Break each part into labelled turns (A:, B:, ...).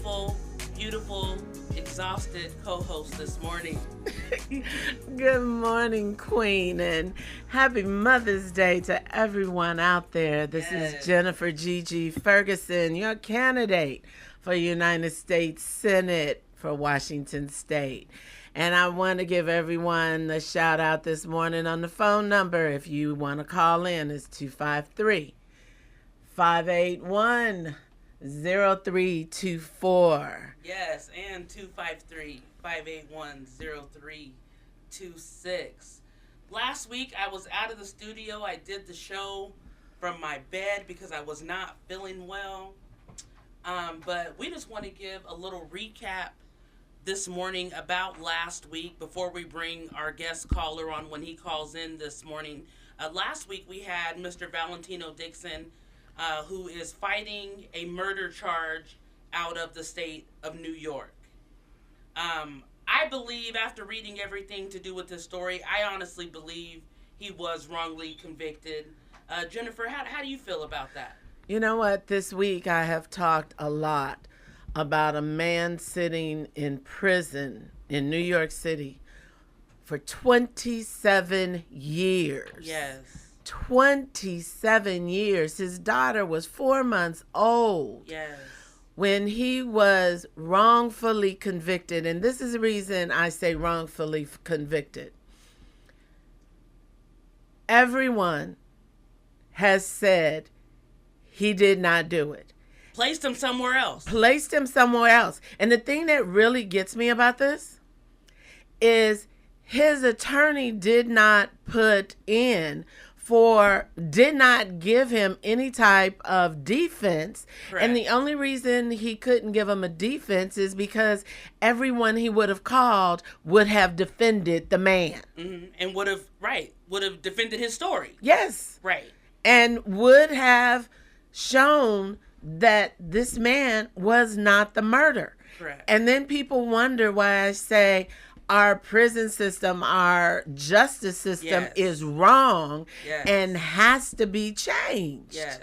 A: beautiful, beautiful, exhausted co-host this morning.
B: Good morning, Queen, and happy Mother's Day to everyone out there. This is Jennifer Gigi Ferguson, your candidate for United States Senate for Washington State. And I want to give everyone a shout out this morning on the phone number. If you want to call in, it's 253-581-0324.
A: Yes, and 253-581-0326. Last week I was out of the studio. I did the show from my bed because I was not feeling well. But we just want to give a little recap this morning about last week before we bring our guest caller on when he calls in this morning. Last week we had Mr. Valentino Dixon, who is fighting a murder charge out of the state of New York. I believe, after reading everything to do with this story, I honestly believe he was wrongly convicted. Jennifer, how do you feel about that?
B: You know what? This week I have talked a lot about a man sitting in prison in New York City for 27 years.
A: Yes.
B: 27 years. His daughter was 4 months old.
A: Yes.
B: When he was wrongfully convicted, and this is the reason I say wrongfully convicted. Everyone has said he did not do it.
A: Placed him somewhere else.
B: And the thing that really gets me about this is his attorney did not give him any type of defense.
A: Correct.
B: And the only reason he couldn't give him a defense is because everyone he would have called would have defended the man.
A: Mm-hmm. And would have defended his story.
B: Yes.
A: Right.
B: And would have shown that this man was not the murderer.
A: Correct.
B: And then people wonder why I say our prison system, our justice system is wrong and has to be changed.
A: Yes.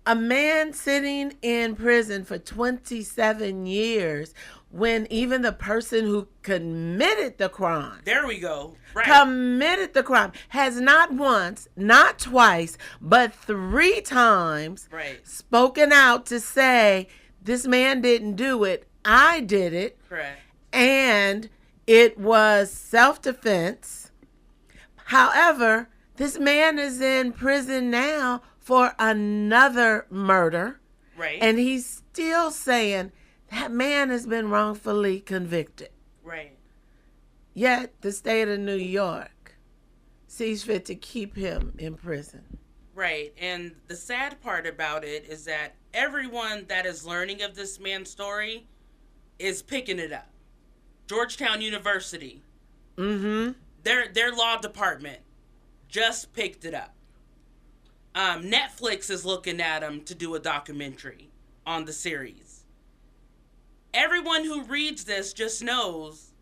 B: A man sitting in prison for 27 years when even the person who committed the crime.
A: There we go. Right.
B: Committed the crime has not once, not twice, but 3 times spoken out to say, this man didn't do it, I did it.
A: Correct.
B: And it was self-defense. However, this man is in prison now for another murder.
A: Right.
B: And he's still saying that man has been wrongfully convicted.
A: Right.
B: Yet the state of New York sees fit to keep him in prison.
A: Right. And the sad part about it is that everyone that is learning of this man's story is picking it up. Georgetown University.
B: Mm-hmm.
A: Their law department just picked it up. Netflix is looking at him to do a documentary on the series. Everyone who reads this just knows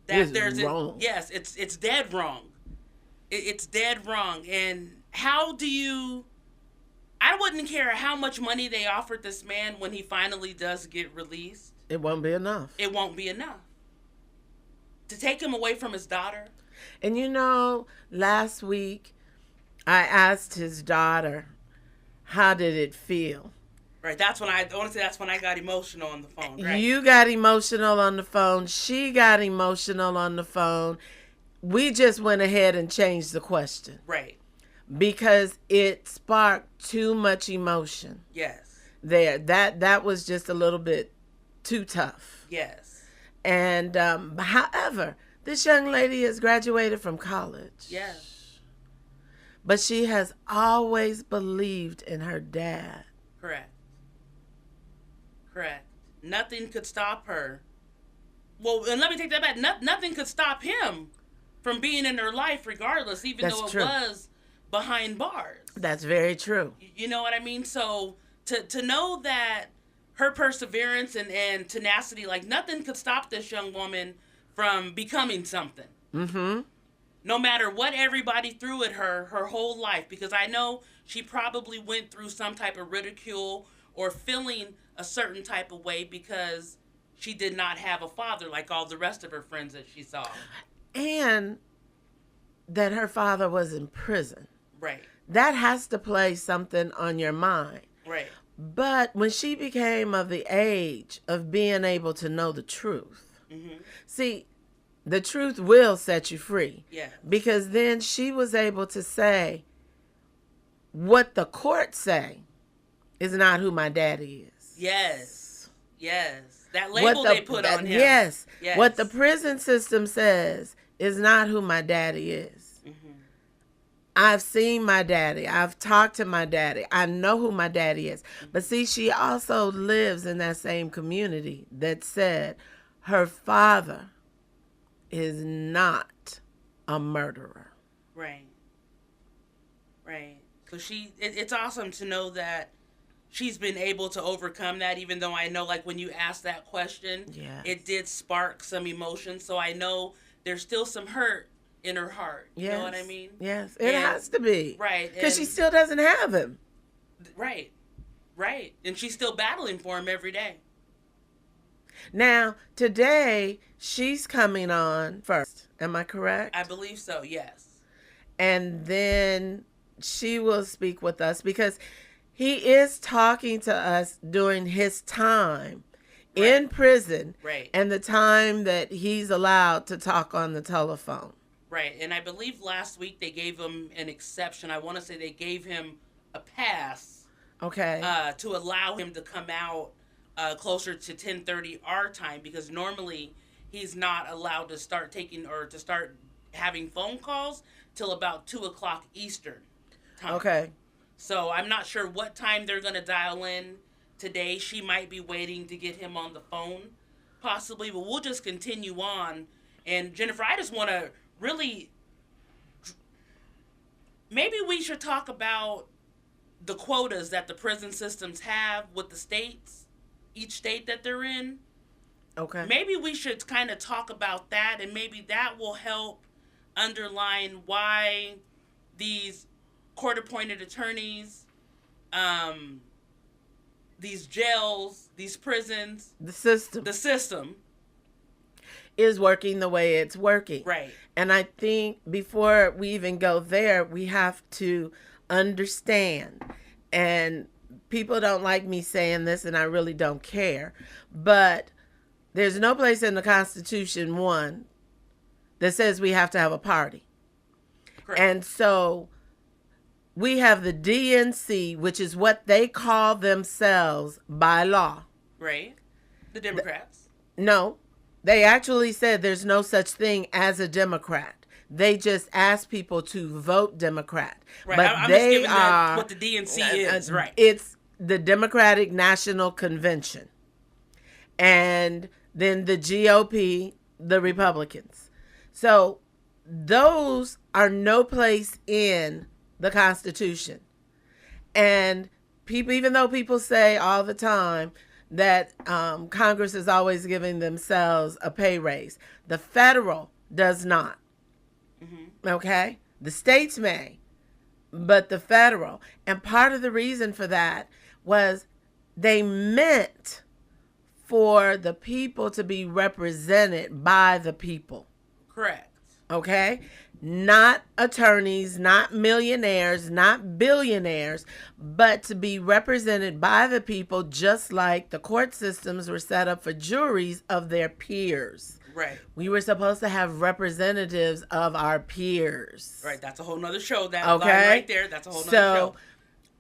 A: that
B: wrong.
A: Yes, it's dead wrong. It's dead wrong. And how do you... I wouldn't care how much money they offered this man when he finally does get released.
B: It won't be enough.
A: It won't be enough. To take him away from his daughter.
B: And you know, last week I asked his daughter, how did it feel?
A: Right, that's when I got emotional on the phone, right?
B: You got emotional on the phone. She got emotional on the phone. We just went ahead and changed the question.
A: Right.
B: Because it sparked too much emotion.
A: Yes.
B: There. That was just a little bit too tough.
A: Yes.
B: And however, this young lady has graduated from college.
A: Yes.
B: But she has always believed in her dad.
A: Correct. Nothing could stop her. Well, and let me take that back. Nothing could stop him from being in her life regardless, even though it was behind bars.
B: That's very true.
A: You know what I mean? So to know that her perseverance and tenacity, like nothing could stop this young woman from becoming something.
B: Mm-hmm.
A: No matter what everybody threw at her whole life, because I know she probably went through some type of ridicule or feeling a certain type of way because she did not have a father like all the rest of her friends that she saw.
B: And that her father was in prison.
A: Right.
B: That has to play something on your mind.
A: Right.
B: But when she became of the age of being able to know the truth, see, the truth will set you free.
A: Yeah.
B: Because then she was able to say, what the court say is not who my daddy is.
A: Yes. Yes. That label they put on him.
B: Yes. What the prison system says is not who my daddy is. I've seen my daddy. I've talked to my daddy. I know who my daddy is. But see, she also lives in that same community that said her father is not a murderer.
A: Right. Right. So it's awesome to know that she's been able to overcome that, even though I know, like, when you asked that question, it did spark some emotion. So I know there's still some hurt in her heart. You know what I mean?
B: Yes, it has to be.
A: Right.
B: Because she still doesn't have him.
A: Right. Right. And she's still battling for him every day.
B: Now, today, she's coming on first. Am I correct?
A: I believe so, yes.
B: And then she will speak with us because he is talking to us during his time in prison and the time that he's allowed to talk on the telephone.
A: Right. And I believe last week they gave him an exception. I want to say they gave him a pass.
B: Okay.
A: To allow him to come out closer to 10:30 our time, because normally he's not allowed to start taking or to start having phone calls till about 2:00 Eastern time.
B: Okay.
A: So I'm not sure what time they're going to dial in today. She might be waiting to get him on the phone, possibly, but we'll just continue on. And Jennifer, I just want to really, maybe we should talk about the quotas that the prison systems have with the states, each state that they're in.
B: Okay.
A: Maybe we should kind of talk about that, and maybe that will help underline why these court-appointed attorneys, these jails, these prisons,
B: the system is working the way it's working.
A: Right.
B: And I think before we even go there, we have to understand, and people don't like me saying this, and I really don't care, but there's no place in the Constitution, one, that says we have to have a party.
A: Correct.
B: And so we have the DNC, which is what they call themselves by law.
A: Right. The Democrats.
B: No, they actually said there's no such thing as a Democrat. They just ask people to vote Democrat.
A: Right.
B: But
A: I'm
B: they
A: just
B: are
A: what the DNC is. Right.
B: It's the Democratic National Convention. And then the GOP, the Republicans. So those are no place in the Constitution. And people, even though people say all the time that Congress is always giving themselves a pay raise, the federal does not. Okay? The states may, but the federal. And part of the reason for that was they meant for the people to be represented by the people.
A: Correct.
B: Okay? Not attorneys, not millionaires, not billionaires, but to be represented by the people, just like the court systems were set up for juries of their peers.
A: Right.
B: We were supposed to have representatives of our peers.
A: Right. That's a whole nother show. That
B: okay?
A: line right there. That's a whole nother show.
B: So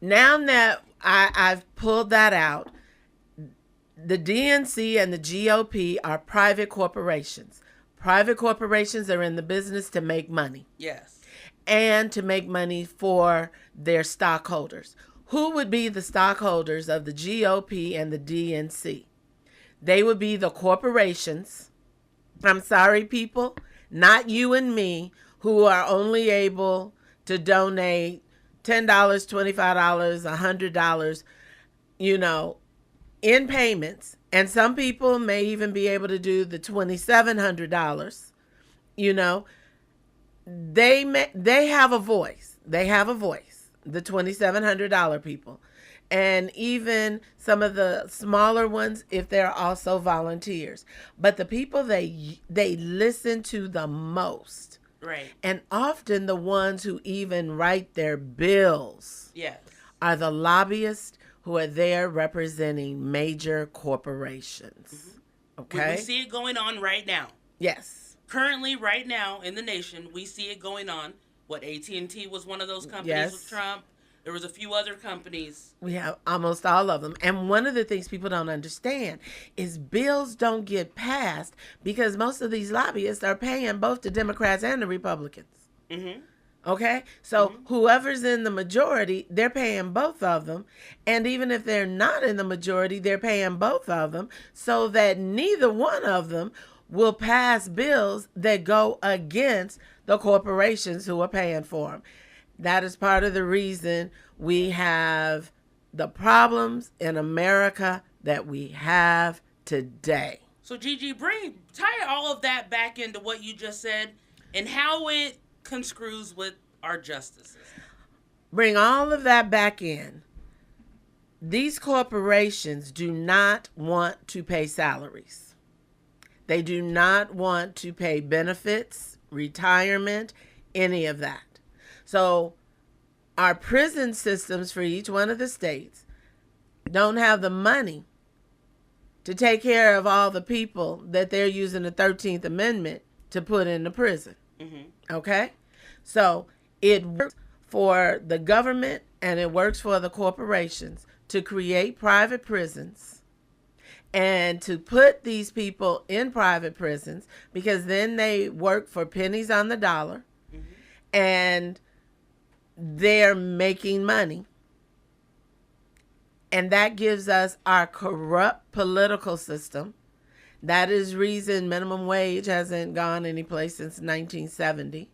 B: now that I've pulled that out, the DNC and the GOP are private corporations. Private corporations are in the business to make money.
A: Yes.
B: And to make money for their stockholders. Who would be the stockholders of the GOP and the DNC? They would be the corporations. I'm sorry, people, not you and me, who are only able to donate $10, $25, $100, in payments. And some people may even be able to do the $2,700. They have a voice. They have a voice. The $2,700 people. and even some of the smaller ones if they're also volunteers. But the people they listen to the most,
A: right,
B: and often the ones who even write their bills,
A: yes,
B: are the lobbyists who are there representing major corporations. Okay?
A: we see it going on right now.
B: Yes.
A: Currently, right now in the nation, we see it going on. What, AT&T was one of those companies
B: Yes.
A: with Trump. There was a few other companies.
B: We have almost all of them. And one of the things people don't understand is bills don't get passed because most of these lobbyists are paying both the Democrats and the Republicans.
A: Mm-hmm.
B: Okay? So whoever's in the majority, they're paying both of them. And even if they're not in the majority, they're paying both of them so that neither one of them will pass bills that go against the corporations who are paying for them. That is part of the reason we have the problems in America that we have today.
A: So, Gigi, tie all of that back into what you just said and how it conscrews with our justice system.
B: Bring all of that back in. These corporations do not want to pay salaries. They do not want to pay benefits, retirement, any of that. So our prison systems for each one of the states don't have the money to take care of all the people that they're using the 13th Amendment to put into prison.
A: Mm-hmm.
B: Okay? So it works for the government and it works for the corporations to create private prisons and to put these people in private prisons because then they work for pennies on the dollar. Mm-hmm. And they're making money. And that gives us our corrupt political system. That is reason minimum wage hasn't gone anyplace since 1970.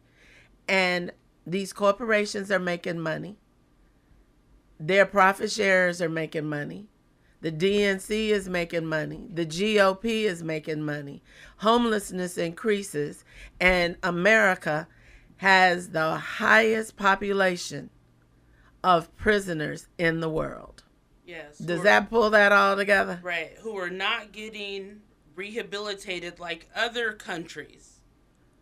B: And these corporations are making money. Their profit sharers are making money. The DNC is making money. The GOP is making money. Homelessness increases. And America has the highest population of prisoners in the world.
A: Yes.
B: Does that pull that all together?
A: Right. Who are not getting rehabilitated like other countries.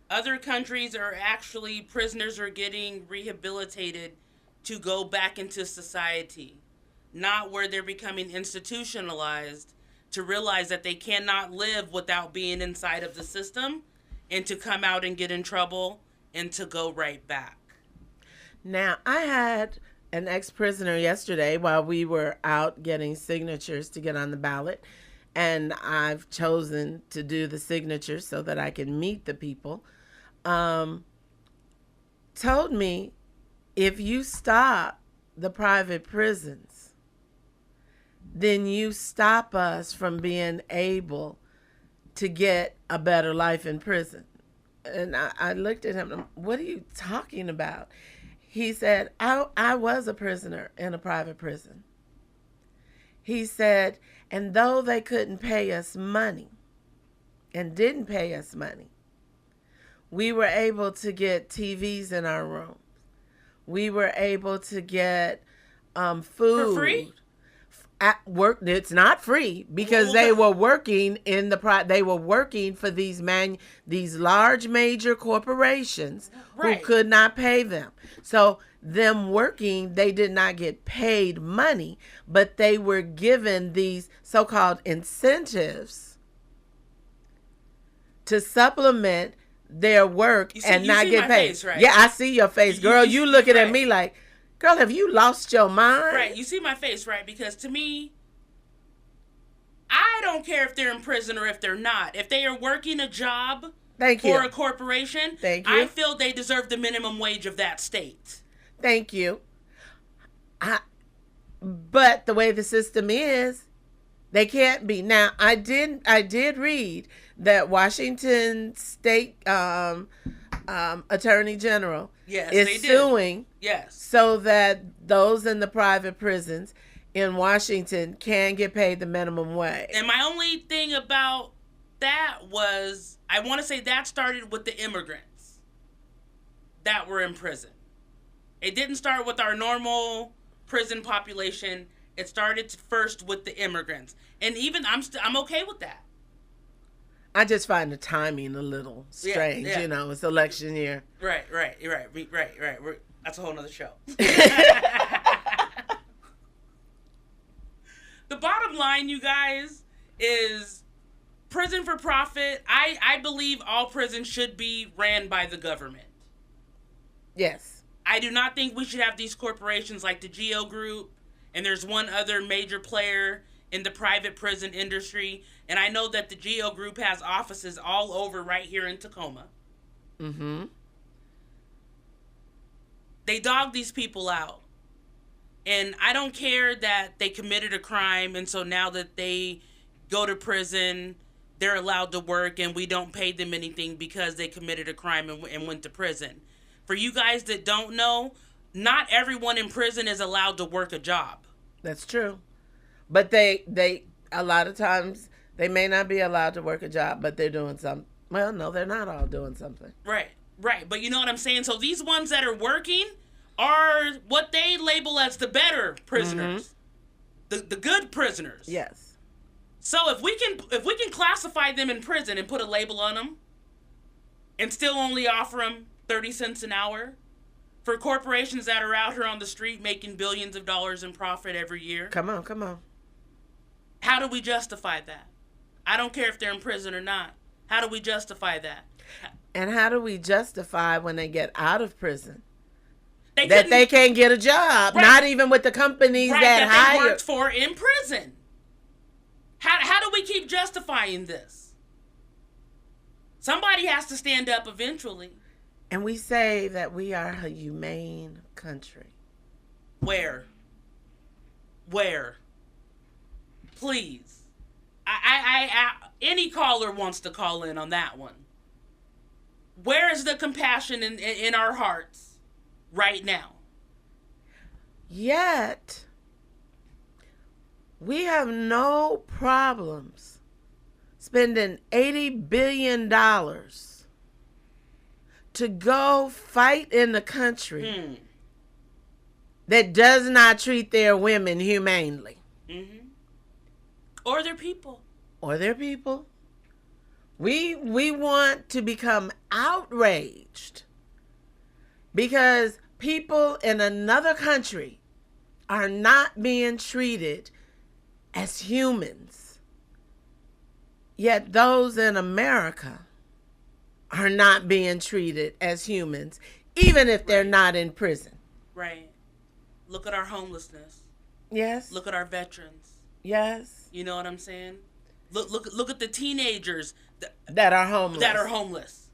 A: Other countries are actually, prisoners are getting rehabilitated to go back into society. Not where they're becoming institutionalized to realize that they cannot live without being inside of the system and to come out and get in trouble and to go right back.
B: Now, I had an ex-prisoner yesterday while we were out getting signatures to get on the ballot, and I've chosen to do the signatures so that I can meet the people, told me, if you stop the private prisons, then you stop us from being able to get a better life in prison. And I looked at him, what are you talking about? He said, I was a prisoner in a private prison. He said, and though they couldn't pay us money and didn't pay us money, we were able to get TVs in our rooms. We were able to get food.
A: For free?
B: At work. It's not free because they were working in they were working for these large major corporations
A: right.
B: who could not pay them. So them working, they did not get paid money, but they were given these so-called incentives to supplement their work and not get paid.
A: Face, right?
B: Yeah, I see your face, girl. You looking at me like, girl, have you lost your mind?
A: Right, you see my face, right? Because to me, I don't care if they're in prison or if they're not. If they are working a job for a corporation, I feel they deserve the minimum wage of that state.
B: Thank you. But the way the system is, they can't be. Now, I did read that Washington State Attorney General is suing so that those in the private prisons in Washington can get paid the minimum wage.
A: And my only thing about that was, I want to say that started with the immigrants that were in prison. It didn't start with our normal prison population. It started first with the immigrants, and even I'm okay with that.
B: I just find the timing a little strange.
A: Yeah.
B: You know, it's election year.
A: Right. That's a whole nother show. The bottom line, you guys, is prison for profit. I believe all prisons should be ran by the government.
B: Yes.
A: I do not think we should have these corporations like the GEO Group, and there's one other major player in the private prison industry, and I know that the GEO Group has offices all over right here in Tacoma.
B: Mm-hmm.
A: They dog these people out. And I don't care that they committed a crime, and so now that they go to prison, they're allowed to work, and we don't pay them anything because they committed a crime and went to prison. For you guys that don't know, not everyone in prison is allowed to work a job.
B: That's true. But they a lot of times, they may not be allowed to work a job, but they're doing something. Well, no, they're not all doing something.
A: Right. But you know what I'm saying? So these ones that are working are what they label as the better prisoners. Mm-hmm. The good prisoners.
B: Yes.
A: So if we can classify them in prison and put a label on them and still only offer them 30 cents an hour for corporations that are out here on the street making billions of dollars in profit every year.
B: Come on.
A: How do we justify that? I don't care if they're in prison or not. How do we justify that?
B: And how do we justify when they get out of prison
A: they
B: can't get a job? Right. Not even with the companies that hire.
A: They worked for in prison. How do we keep justifying this? Somebody has to stand up eventually.
B: And we say that we are a humane country.
A: Where? Please. I any caller wants to call in on that one. Where is the compassion in our hearts right now?
B: Yet, we have no problems spending $80 billion to go fight in the country that does not treat their women humanely.
A: Mm-hmm. Or their people.
B: We want to become outraged because people in another country are not being treated as humans. Yet those in America are not being treated as humans, even if they're not in prison.
A: Right. Look at our homelessness.
B: Yes.
A: Look at our veterans.
B: Yes.
A: You know what I'm saying? Look at the teenagers
B: that are homeless.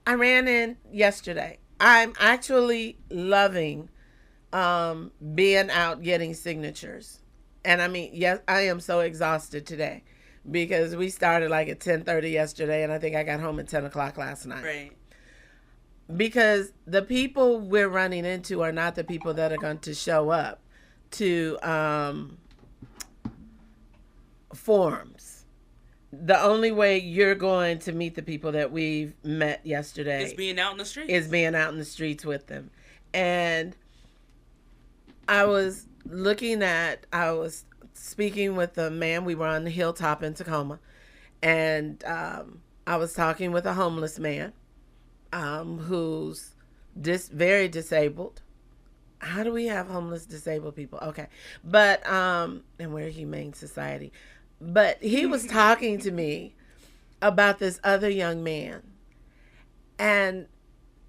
B: I ran in yesterday. I'm actually loving being out getting signatures. And I mean, yes, I am so exhausted today because we started like at 10:30 yesterday, and I think I got home at 10 o'clock last night.
A: Right.
B: Because the people we're running into are not the people that are going to show up to forums. The only way you're going to meet the people that we've met yesterday
A: is being out in the streets.
B: With them. And I was speaking with a man. We were on the hilltop in Tacoma, and I was talking with a homeless man who's very disabled. How do we have homeless disabled people? Okay. But and we're a humane society. But he was talking to me about this other young man. And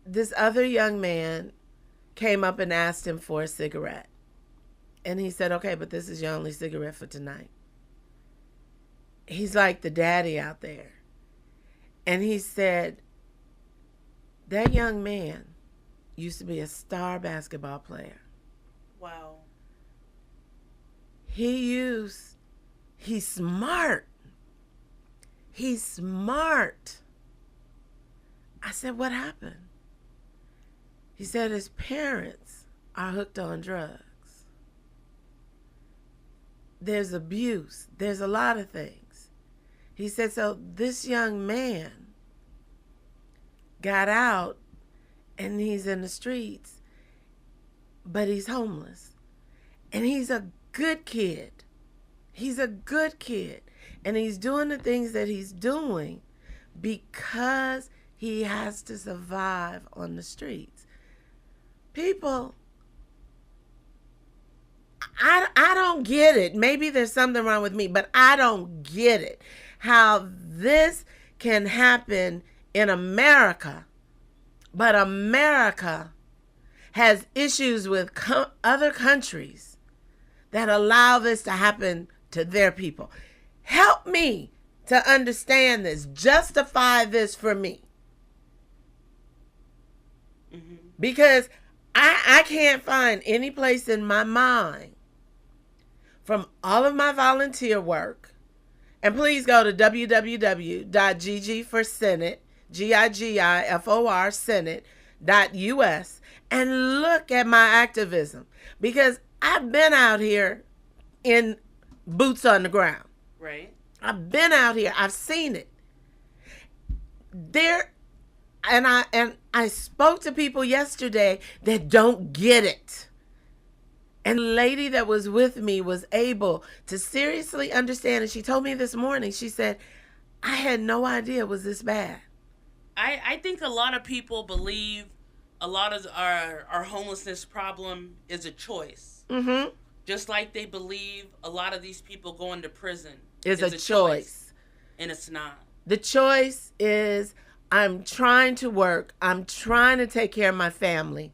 B: this other young man came up and asked him for a cigarette. And he said, okay, but this is your only cigarette for tonight. He's like the daddy out there. And he said, that young man used to be a star basketball player.
A: Wow.
B: He's smart. He's smart. I said, what happened? He said his parents are hooked on drugs. There's abuse. There's a lot of things. He said, so this young man got out and he's in the streets, but he's homeless. And he's a good kid. He's a good kid. And he's doing the things that he's doing because he has to survive on the streets. People, I don't get it. Maybe there's something wrong with me, but I don't get it. How this can happen in America, but America has issues with other countries that allow this to happen to their people. Help me to understand this. Justify this for me. Mm-hmm. Because I can't find any place in my mind from all of my volunteer work. And please go to www.ggforsenate, GIGIFOR, Senate.us and look at my activism. Because I've been out here in boots on the ground.
A: Right.
B: I've been out here. I've seen it. And I spoke to people yesterday that don't get it. And the lady that was with me was able to seriously understand. And she told me this morning, she said, I had no idea it was this bad.
A: I think a lot of people believe a lot of our homelessness problem is a choice. Mm-hmm. Just like they believe a lot of these people going to prison
B: is a choice.
A: And it's not.
B: The choice is, I'm trying to work. I'm trying to take care of my family.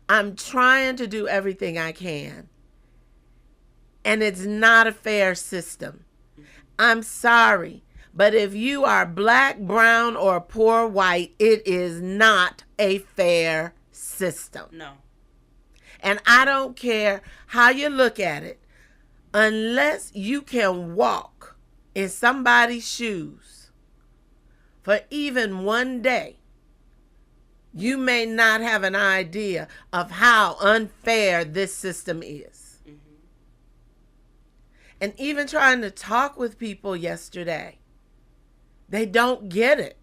B: I'm trying to do everything I can. And it's not a fair system. Mm-hmm. I'm sorry. But if you are black, brown, or poor white, it is not a fair system.
A: No.
B: And I don't care how you look at it. Unless you can walk in somebody's shoes for even one day, you may not have an idea of how unfair this system is. Mm-hmm. And even trying to talk with people yesterday, they don't get it.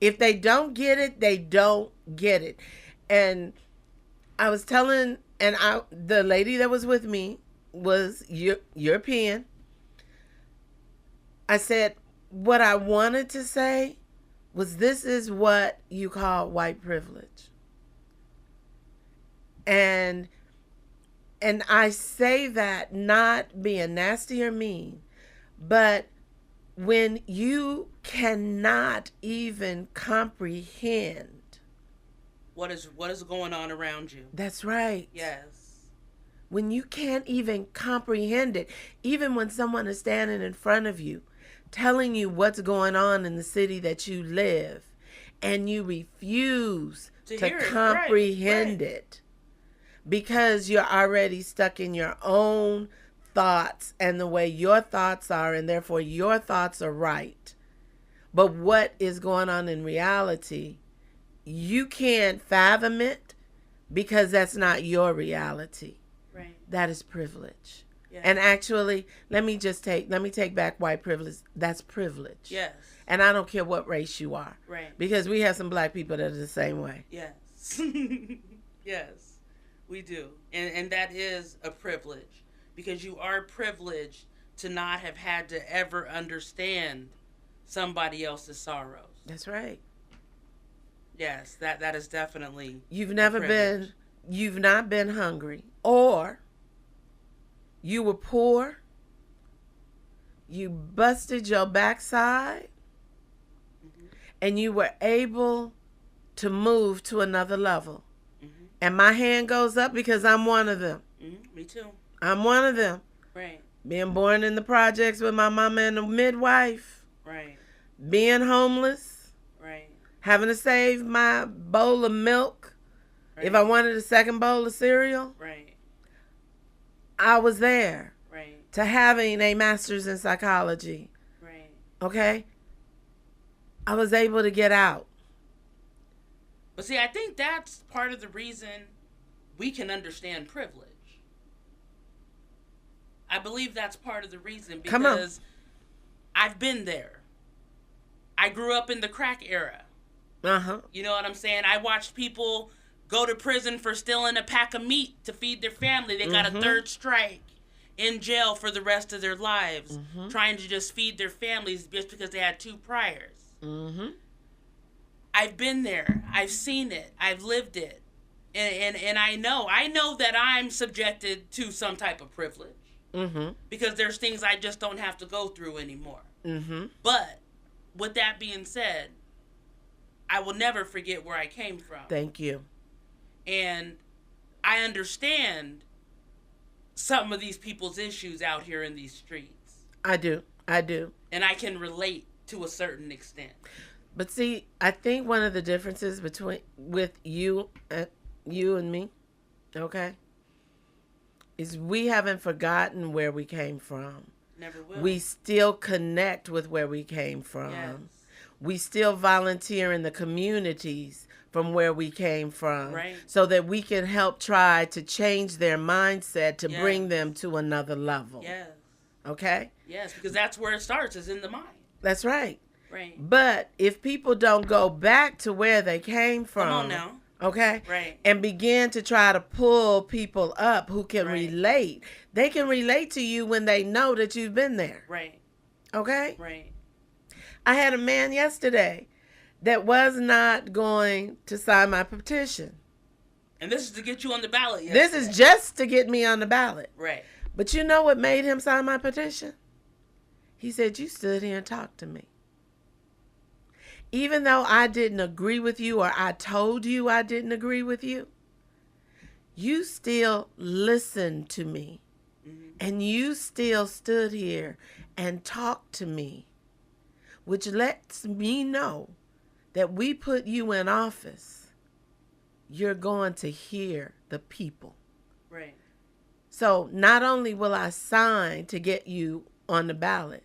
B: If they don't get it, they don't get it. And I was telling, the lady that was with me was European. I said, what I wanted to say was, this is what you call white privilege. And I say that not being nasty or mean, but when you cannot even comprehend
A: what is going on around you.
B: That's right.
A: Yes.
B: When you can't even comprehend it, even when someone is standing in front of you, telling you what's going on in the city that you live, and you refuse to comprehend it because you're already stuck in your own thoughts and the way your thoughts are, and therefore your thoughts are right. But what is going on in reality, you can't fathom it because that's not your reality.
A: Right.
B: That is privilege.
A: Yes.
B: And actually, let me take back white privilege. That's privilege.
A: Yes.
B: And I don't care what race you are.
A: Right.
B: Because we have some black people that are the same way.
A: Yes. Yes, we do. And that is a privilege. Because you are privileged to not have had to ever understand somebody else's sorrows.
B: That's right.
A: Yes, that is definitely.
B: You've not been hungry, or you were poor, you busted your backside, mm-hmm. and you were able to move to another level. Mm-hmm. And my hand goes up because I'm one of them.
A: Mm-hmm. Me too.
B: I'm one of them.
A: Right.
B: Being born in the projects with my mama and the midwife.
A: Right.
B: Being homeless.
A: Right.
B: Having to save my bowl of milk. Right. If I wanted a second bowl of cereal.
A: Right.
B: I was there.
A: Right.
B: To having a master's in psychology.
A: Right.
B: Okay? I was able to get out.
A: But see, I think that's part of the reason we can understand privilege. I believe that's part of the reason, because I've been there. I grew up in the crack era. Uh-huh. You know what I'm saying? I watched people go to prison for stealing a pack of meat to feed their family. They got a third strike. In jail for the rest of their lives, trying to just feed their families just because they had 2 priors. I've been there. I've seen it. I've lived it. And I know that I'm subjected to some type of privilege. Because there's things I just don't have to go through anymore. But with that being said, I will never forget where I came from.
B: Thank you.
A: And I understand some of these people's issues out here in these streets.
B: I do.
A: And I can relate to a certain extent.
B: But see, I think one of the differences with you and me, okay, is we haven't forgotten where we came from.
A: Never will.
B: We still connect with where we came from.
A: Yes.
B: We still volunteer in the communities from where we came from,
A: right,
B: so that we can help try to change their mindset to bring them to another level.
A: Yes.
B: Okay?
A: Yes, because that's where it starts, is in the mind.
B: That's right.
A: Right.
B: But if people don't go back to where they came from,
A: come on now,
B: okay,
A: right,
B: and begin to try to pull people up who can relate, they can relate to you when they know that you've been there.
A: Right.
B: Okay?
A: Right.
B: I had a man yesterday that was not going to sign my petition.
A: And this is to get you on the ballot.
B: This is just to get me on the ballot.
A: Right.
B: But you know what made him sign my petition? He said, you stood here and talked to me. Even though I didn't agree with you, or I told you I didn't agree with you, you still listened to me. And you still stood here and talked to me, which lets me know that we put you in office. You're going to hear the people.
A: Right.
B: So not only will I sign to get you on the ballot,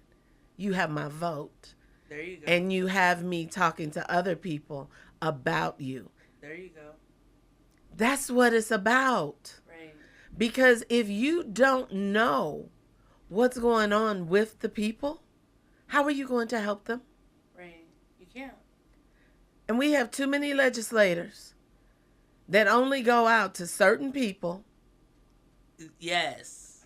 B: you have my vote.
A: There you go.
B: And you have me talking to other people about you.
A: There you go.
B: That's what it's about.
A: Right.
B: Because if you don't know what's going on with the people, how are you going to help them?
A: Right. You can't.
B: And we have too many legislators that only go out to certain people.
A: Yes.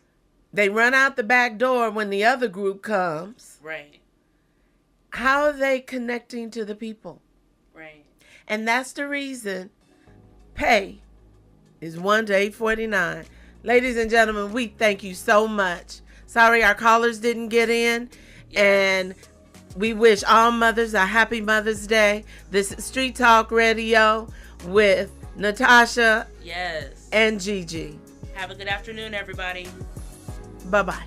B: They run out the back door when the other group comes.
A: Right.
B: How are they connecting to the people?
A: Right.
B: And that's the reason pay is 1 to 849. Ladies and gentlemen, we thank you so much. Sorry our callers didn't get in. Yes. And we wish all mothers a happy Mother's Day. This is Street Talk Radio with Natasha.
A: Yes.
B: And Gigi.
A: Have a good afternoon, everybody.
B: Bye-bye.